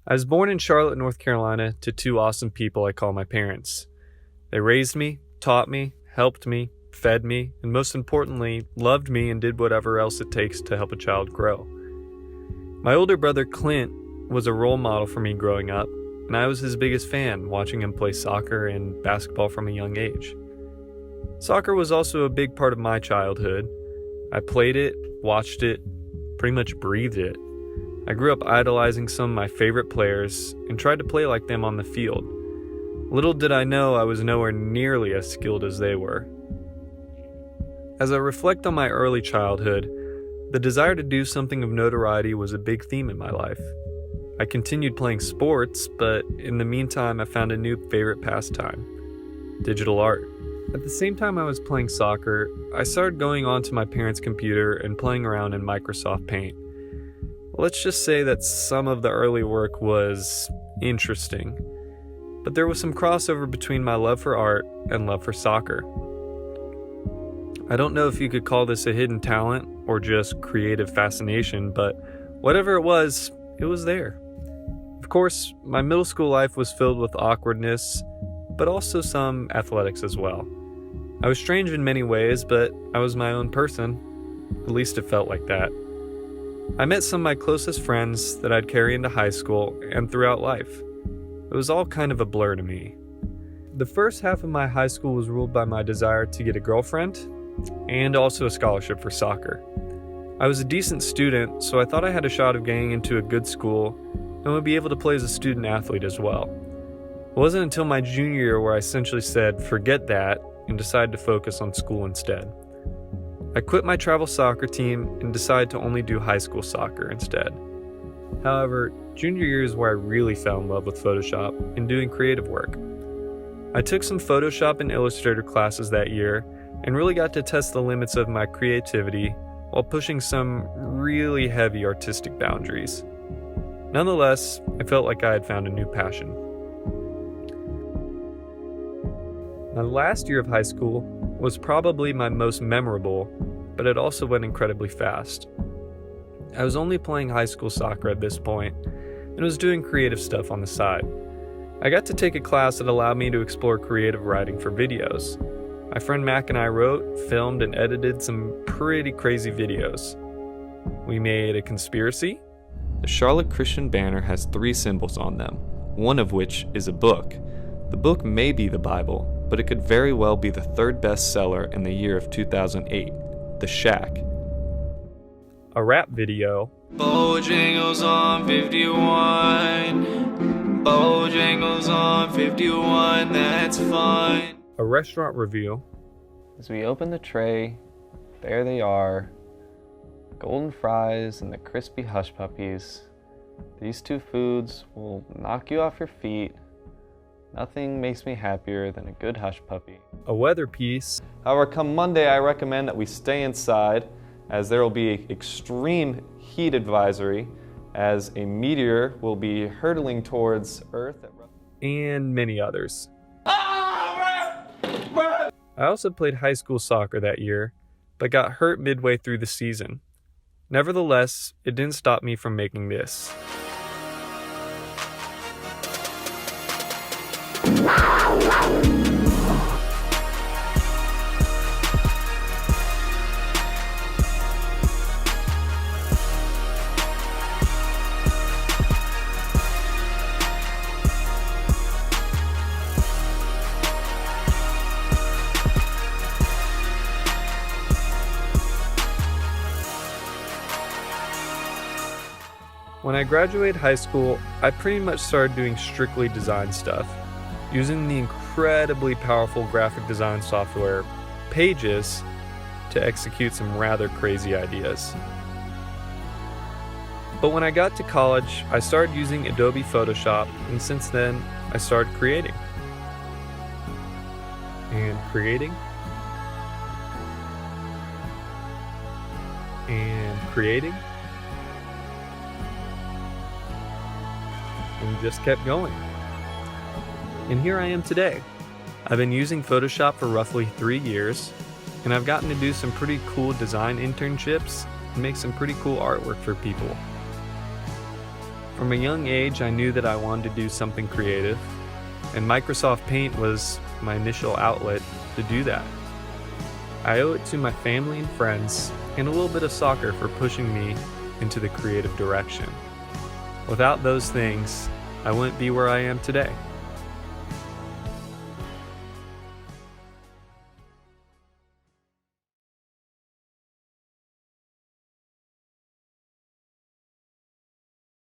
I was born in Charlotte, North Carolina, to two awesome people I call my parents. They raised me, taught me, helped me, fed me, and most importantly, loved me and did whatever else it takes to help a child grow. My older brother Clint was a role model for me growing up, and I was his biggest fan, watching him play soccer and basketball from a young age. Soccer was also a big part of my childhood. I played it, watched it, pretty much breathed it. I grew up idolizing some of my favorite players and tried to play like them on the field. Little did I know I was nowhere nearly as skilled as they were. As I reflect on my early childhood, the desire to do something of notoriety was a big theme in my life. I continued playing sports, but in the meantime I found a new favorite pastime: digital art. At the same time I was playing soccer, I started going onto my parents' computer and playing around in Microsoft Paint. Let's just say that some of the early work was interesting, but there was some crossover between my love for art and love for soccer. I don't know if you could call this a hidden talent or just creative fascination, but whatever it was there. Of course, my middle school life was filled with awkwardness, but also some athletics as well. I was strange in many ways, but I was my own person. At least it felt like that. I met some of my closest friends that I'd carry into high school and throughout life. It was all kind of a blur to me. The first half of my high school was ruled by my desire to get a girlfriend and also a scholarship for soccer. I was a decent student, so I thought I had a shot of getting into a good school and would be able to play as a student athlete as well. It wasn't until my junior year where I essentially said, forget that, and decided to focus on school instead. I quit my travel soccer team and decided to only do high school soccer instead. However, junior year is where I really fell in love with Photoshop and doing creative work. I took some Photoshop and Illustrator classes that year and really got to test the limits of my creativity while pushing some really heavy artistic boundaries. Nonetheless, I felt like I had found a new passion. My last year of high school was probably my most memorable, but it also went incredibly fast. I was only playing high school soccer at this point, and was doing creative stuff on the side. I got to take a class that allowed me to explore creative writing for videos. My friend Mac and I wrote, filmed, and edited some pretty crazy videos. We made a conspiracy. The Charlotte Christian banner has 3 symbols on them, one of which is a book. The book may be the Bible, but it could very well be the 3rd bestseller in the year of 2008, The Shack. A rap video. Bojangles on 51. Bojangles on 51, that's fine. A restaurant review. As we open the tray, there they are, golden fries and the crispy hush puppies. These 2 foods will knock you off your feet. Nothing makes me happier than a good hush puppy. A weather piece. However, come Monday, I recommend that we stay inside, as there will be an extreme heat advisory, as a meteor will be hurtling towards Earth. And many others. I also played high school soccer that year, but got hurt midway through the season. Nevertheless, it didn't stop me from making this. When I graduated high school, I pretty much started doing strictly design stuff, using the incredibly powerful graphic design software Pages to execute some rather crazy ideas. But when I got to college, I started using Adobe Photoshop, and since then, I started creating. And creating. And creating. And just kept going. And here I am today. I've been using Photoshop for roughly 3 years, and I've gotten to do some pretty cool design internships and make some pretty cool artwork for people. From a young age, I knew that I wanted to do something creative, and Microsoft Paint was my initial outlet to do that. I owe it to my family and friends, and a little bit of soccer for pushing me into the creative direction. Without those things, I wouldn't be where I am today.